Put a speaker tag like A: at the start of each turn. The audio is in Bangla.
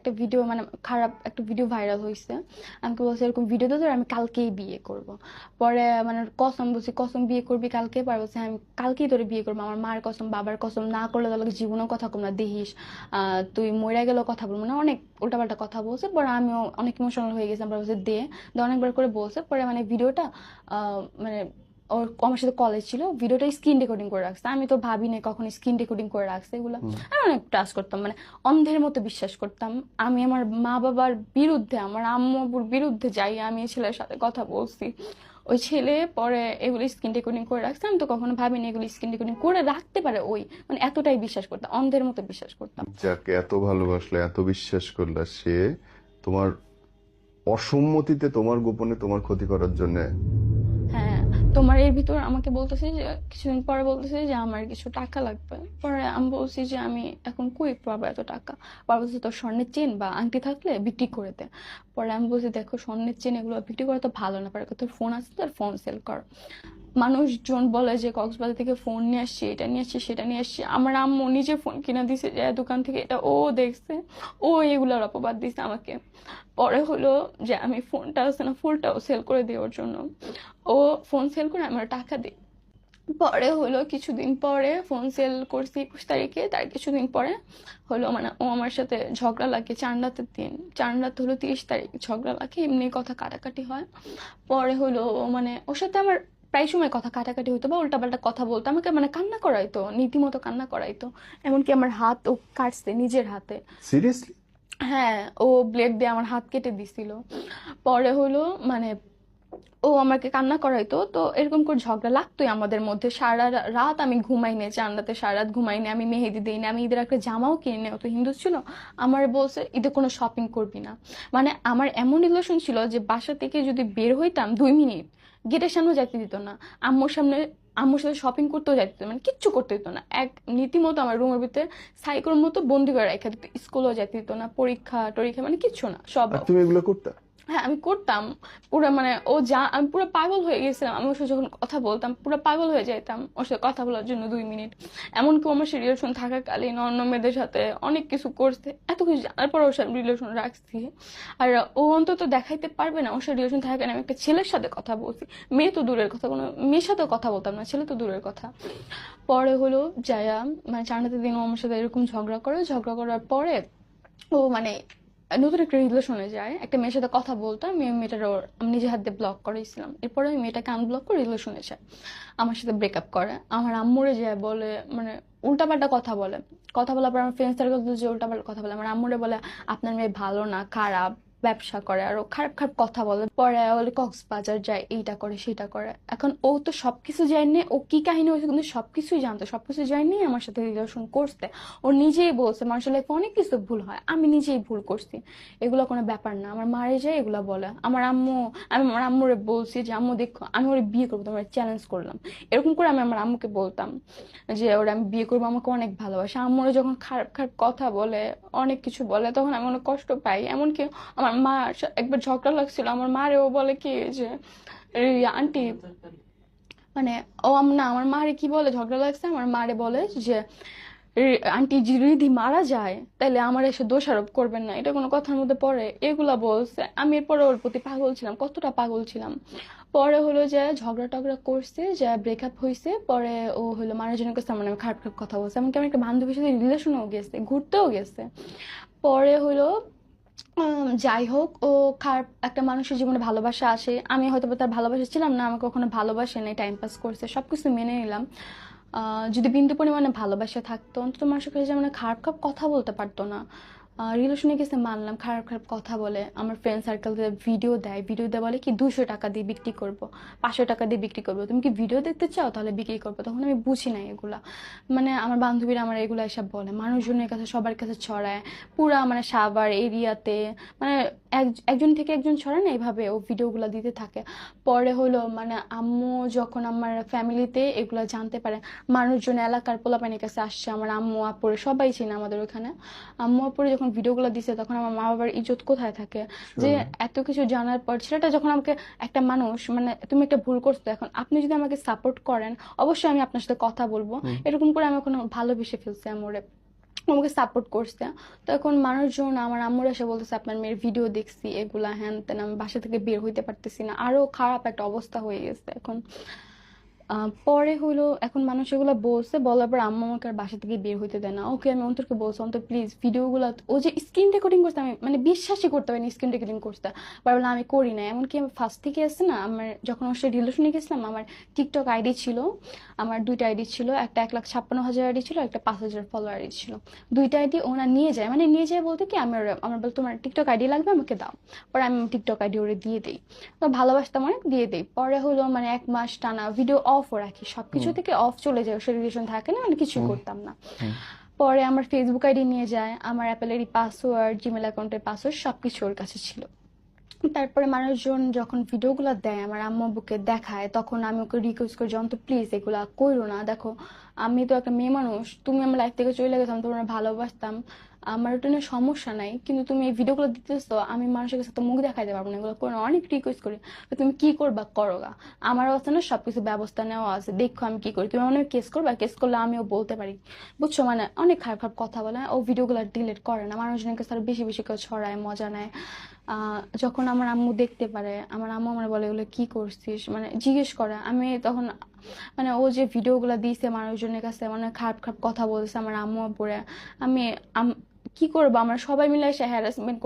A: একটা ভিডিও মানে খারাপ একটা ভিডিও ভাইরাল হয়েছে। আমাকে বলছে এরকম ভিডিও তো আমি কালকেই বিয়ে করব। পরে মানে কসম বলছি, কসম বিয়ে করবি কালকে? পরে বলছে আমি কালকেই তোরে বিয়ে করবো, আমার মার কসম বাবার কসম, না করলে তাহলে জীবনেও কথা কম না দেখিস, তুই মরে গেলেও কথা বলবো না, অনেক উল্টাপাল্টা কথা বলছে। পরে আমিও অনেক ইমোশনাল হয়ে গেছিলাম, পরে বলছে দে দে, অনেকবার করে বলছে। পরে মানে ভিডিওটা মানে ওর আমার সাথে কলেজ ছিল, ভিডিওটা স্ক্রিন রেকর্ডিং করে রাখছে। আমি তো ভাবি নাই কখনো স্ক্রিন রেকর্ডিং করে রাখছে এগুলো।
B: হুম।
A: আমি অনেক ট্রাস্ট করতাম, মানে অন্ধের মতো বিশ্বাস করতাম। আমি আমার মা বাবার বিরুদ্ধে, আমার আম্মু আব্বুর বিরুদ্ধে যাই আমি এই ছেলের সাথে কথা বলছি। ওই ছেলে পরে এগুলো স্ক্রিন রেকর্ডিং করে রাখছে, আমি তো কখনো ভাবিনি এগুলো স্ক্রিন রেকর্ডিং করে রাখতে পারে ওই, মানে এতটাই বিশ্বাস করতাম, অন্ধের মতো বিশ্বাস করতাম।
B: যাকে এত ভালোবাসলে, এত বিশ্বাস করলে, সে তোমার অসম্মতিতে তোমার গোপনে তোমার ক্ষতি করার জন্য।
A: হ্যাঁ, তোমার এর ভিতর আমাকে বলতেছে যে কিছুদিন পরে বলতেছে যে আমার কিছু টাকা লাগবে। পরে আমি বলছি যে আমি এখন কই পাবো এত টাকা? পরে বলছে তোর স্বর্ণের চেন বা আংটি থাকলে বিক্রি করে দে। পরে আমি বলছি দেখো স্বর্ণের চেন এগুলো বিক্রি করা তো ভালো না, পরে তোর ফোন আছে, তোর ফোন সেল কর। মানুষজন বলে যে কক্সবাজার থেকে ফোন নিয়ে আসছি, এটা নিয়ে আসছি, সেটা নিয়ে আসছি। আমার আম্মু নিজে ফোন কিনে দিছে যে দোকান থেকে, এটা ও দেখছে, ও এগুলোর অপবাদ দিছে আমাকে। পরে হলো যে আমি ফোনটা আছে না, ফুলটাও সেল করে দিই ওর জন্য। ও ফোন সেল করে আমার টাকা দিই। পরে হলো কিছুদিন পরে ফোন সেল করছি 21 তারিখে, তার কিছুদিন পরে হলো মানে ও আমার সাথে ঝগড়া লাগে চার রাতের দিন। চার রাত হলো 30 তারিখ, ঝগড়া লাগে, এমনি কথা কাটাকাটি হয়। পরে হলো মানে ওর সাথে আমার প্রায় সময় কথা কাটাকাটি হতো বা উল্টাপাল্টা কথা বলতো, আমাকে মানে কান্না করাইতো, নীতিমতো কান্না করাইতো। এমনকি আমার হাত ও কাটছে নিজের হাতে।
B: সিরিয়াসলি?
A: হ্যাঁ, ও ব্লেড দিয়ে আমার হাত কেটে দিছিল। পরে হলো মানে ও আমাকে কান্না করাইতো, তো এরকম করে ঝগড়া লাগতোই আমাদের মধ্যে। সারা রাত আমি ঘুমাই নাই, চাঁদাতে সারা রাত ঘুমাই নাই, আমি মেহেদি দিই না, আমি ঈদের একটা জামাও কিনে নেই, ও তো হিন্দু ছিল। আমার বলছে ঈদে কোনো শপিং করবি না। মানে আমার এমন রিলেশন ছিল যে বাসা থেকে যদি বের হইতাম 2 মিনিট গেটের সামনে যাইতে দিত না। আম্মুর সামনে আম্মুর সাথে শপিং করতেও যাইতে দিত না, মানে কিচ্ছু করতে দিত না। এক নীতিমতো আমার রুমের ভিতরে সাইকোর মতো বন্দি করে রেখে দিত, স্কুলেও যাইতে দিত না, পরীক্ষা টরীক্ষা মানে কিচ্ছু না, সব
B: আর
A: off।
B: তুমি এগুলো করতে?
A: হ্যাঁ আমি করতাম। পুরো মানে ও যা, আমি পুরো পাগল হয়ে গেছিলাম। আমি ওর সাথে যখন কথা বলতাম পুরো পাগল হয়ে যাইতাম ওর সাথে কথা বলার জন্য 2 মিনিট। এমনকি ও আমার সাথে রিলেশন থাকাকালীন অন্য মেয়েদের সাথে অনেক কিছু করছে, এত কিছু জানার পর ওর সাথে রিলেশন রাখছি। আর ও অন্তত দেখাইতে পারবে না ওর সাথে রিলেশন থাকাকালীন আমি একটা ছেলের সাথে কথা বলছি। মেয়ে তো দূরের কথা, কোনো মেয়ের সাথেও কথা বলতাম না, ছেলে তো দূরের কথা। পরে হলো যায়া মানে চারটাতে দিন ও আমার সাথে এরকম ঝগড়া করে, ঝগড়া করার পরে ও মানে নতুন একটা রিলেশনে যায়, একটা মেয়ের সাথে কথা বলতো, মেয়েটার ওর আমি নিজে হাত দিয়ে ব্লক করেছিলাম। এরপরে ওই মেয়েটাকে আনব্লক করে রিলেশনে যায়, আমার সাথে ব্রেকআপ করে। আমার আম্মুরে যায় বলে মানে উল্টাপাল্টা কথা বলে। কথা বলার পর আমার ফ্রেন্ড সার্কেল যে উল্টাপাল্টা কথা বলে, আমার আম্মুরে বলে আপনার মেয়ে ভালো না, খারাপ, ব্যবসা করে, আরো খারাপ খারাপ কথা বলে। পরে বলে কক্সবাজার যায়, এইটা করে সেটা করে। এখন ও তো সবকিছু জানে, ও কি কাহিনী হয়েছে কিন্তু সবকিছুই জানতো, সবকিছু জানি আমার সাথে রিলেশন করতে। ও নিজেই বলছে মানুষের লাইফে অনেক কিছু ভুল হয়, আমি নিজেই ভুল করছি, এগুলো কোনো ব্যাপার না। আমার মারে যায় এগুলা বলে। আমার আম্মু, আমি আমার আম্মুরে বলছি যে আম্মু দেখো আমি ওরে বিয়ে করবো, তোমার চ্যালেঞ্জ করলাম। এরকম করে আমি আমার আম্মুকে বলতাম যে ওরা আমি বিয়ে করবো, আমাকে অনেক ভালোবাসে। আম্মুরে যখন খারাপ খারাপ কথা বলে, অনেক কিছু বলে, তখন আমি অনেক কষ্ট পাই। এমনকি আমার মা একবার ঝগড়া লাগছিল, আমার মারে ও বলে কি যে এই আন্টি মানে না আমার মারে কি বলে, ঝগড়া লাগছে আমার মারে বলে যে আন্টি যদি মারা যায় তাহলে আমার এসে দোষারোপ করবেন না, এটা কোনো কথার মধ্যে পড়ে? এগুলা বলছে। আমি এরপরে ওর প্রতি পাগল ছিলাম, কতটা পাগল ছিলাম। পরে হলো যে ঝগড়া টগড়া করছে, যে ব্রেকআপ হয়েছে। পরে ও হলো মানুষজনের কাছে আমার নামে খারাপ খারাপ কথা বলছে, এমনকি আমার একটা বান্ধবীর সাথে রিলেশনেও গেছে, ঘুরতেও গেছে। পরে হলো যাই হোক, ও খারাপ একটা মানুষের জীবনে ভালোবাসা আসে, আমি হয়তো বা তার ভালোবাসা ছিলাম না, আমাকে কখনো ভালোবাসে নাই, টাইম পাস করছে, সবকিছু মেনে নিলাম। যদি বিন্দু পরিমাণে ভালোবাসা থাকতো অন্তত মানুষের কাছে যেমন খারাপ খারাপ কথা বলতে পারতো না। রিলেশনে গেছে মানলাম, খারাপ খারাপ কথা বলে, আমার ফ্রেন্ড সার্কেল ভিডিও দেয়, ভিডিও দেয় বলে কি 200 টাকা দিয়ে বিক্রি করবো, 500 টাকা দিয়ে বিক্রি করবো, তুমি কি ভিডিও দেখতে চাও তাহলে বিক্রি করবো। তখন আমি বুঝি না এগুলা, মানে আমার বান্ধবীরা আমার এগুলা এসব বলে, মানুষজনের কাছে সবার কাছে ছড়ায়, পুরা মানে সাভার এরিয়াতে, মানে একজন থেকে একজন ছড়ায় না, এইভাবে ও ভিডিওগুলো দিতে থাকে। পরে হলো মানে আম্মু যখন আমার ফ্যামিলিতে এগুলা জানতে পারে, মানুষজন এলাকার পোলাপানির কাছে আসছে, আমার আম্মু আপুরে সবাই চিনে আমাদের ওখানে। আম্মু আপুরে যখন ভিডিওগুলো দিছে তখন আমার মা বাবার ইজ্জত কোথায় থাকে? যে
B: স্বাভাবিক।
A: এত কিছু জানার পর ছেলেটা যখন আমাকে, একটা মানুষ মানে তুমি একটা ভুল করছো, এখন আপনি যদি আমাকে সাপোর্ট করেন অবশ্যই আমি আপনার সাথে কথা বলবো,
B: হুম।
A: এরকম করে আমি এখন ভালোবেসে ফেলছি আমরে। আমাকে সাপোর্ট করছে। তো এখন মানুষজন আমার আম্মুর এসে বলতেছে আপনার মেয়ের ভিডিও দেখছি এগুলা হ্যান তেন, আমি বাসা থেকে বের হইতে পারতেছি না, আরো খারাপ একটা অবস্থা হয়ে গেছে এখন। পরে হলো এখন মানুষ এগুলো বলছে, বলার পর আম্মু আমাকে আর বাসা থেকে বের হইতে দেয় না। ওকে আমি অন্তরকে বলছি অন্তর প্লিজ ভিডিওগুলো, ও যে স্ক্রিন রেকর্ডিং করতে আমি মানে বিশ্বাসই করতে পারিনি স্ক্রিন রেকর্ডিং করতে, বলে আমি করি না। এমনকি আমি ফার্স্ট থেকে আসছে না, আমার যখন ওর সাথে রিলেশনে গেছিলাম আমার টিকটক আইডি ছিল, আমার দুইটা আইডি ছিল, একটা 1,56,000 আইডি ছিল, একটা 5,000 ফলোয়ার আইডি ছিল। দুইটা আইডি ওনা নিয়ে যায়, মানে নিয়ে যায় বলতে কি আমার বল তোমার টিকটক আইডি লাগবে আমাকে দাও, পরে আমি টিকটক আইডি ওরে দিয়ে দিই। তো ভালোবাসতাম অনেক, দিয়ে দেই। পরে হলো মানে 1 মাস টানা ভিডিও অফও রাখি, সবকিছু থেকে অফ চলে যায়, ওর রিলেশন থাকে না, মানে কিছুই করতাম না। পরে আমার ফেসবুক আইডি নিয়ে যায়, আমার অ্যাপেলেরই পাসওয়ার্ড, জিমেল অ্যাকাউন্টের পাসওয়ার্ড সবকিছু ওর কাছে ছিল। তারপরে মানুষজন যখন ভিডিওগুলো দেয় আমার আম্মু আব্বুকে দেখায়, তখন আমি ওকে রিকোয়েস্ট করি যন্ত প্লিজ এগুলা কইরো না, দেখো আমি তো একটা মেয়ে মানুষ, তুমি আমার লাইফ থেকে চলে গেছো, আমি তোমার ভালোবাসতাম, আমার ওটা নিয়ে সমস্যা নাই, কিন্তু তুমি এই ভিডিওগুলো দিতেছো, আমি মানুষের কাছে তো মুখ দেখাইতে পারবো না, এগুলো করে অনেক রিকোয়েস্ট করি, তো তুমি কি করবা করোগা, আমার আছে না সবকিছু ব্যবস্থা নেওয়া আছে, দেখো আমি কি করি, তুমি অনেক কেস করবা, কেস করলে আমিও বলতে পারি, বুঝছো, মানে অনেক খারাপ খারাপ কথা বলে। ও ভিডিওগুলো ডিলিট করে না, মানুষজনের কাছে আরো বেশি বেশি করে ছড়ায়, মজা নেয়। যখন আমার আম্মু দেখতে পারে, আমার আম্মু আমার বলে এগুলো কি করছিস, মানে জিজ্ঞেস করে, আমি তখন মানে ও যে ভিডিওগুলো দিয়েছে মানুষজনের কাছে, মানে খারাপ খারাপ কথা বলছে আমার আম্মু পরে, আমি কি করবো, আমরা সবাই মিলে এসে হ্যারাসমেন্ট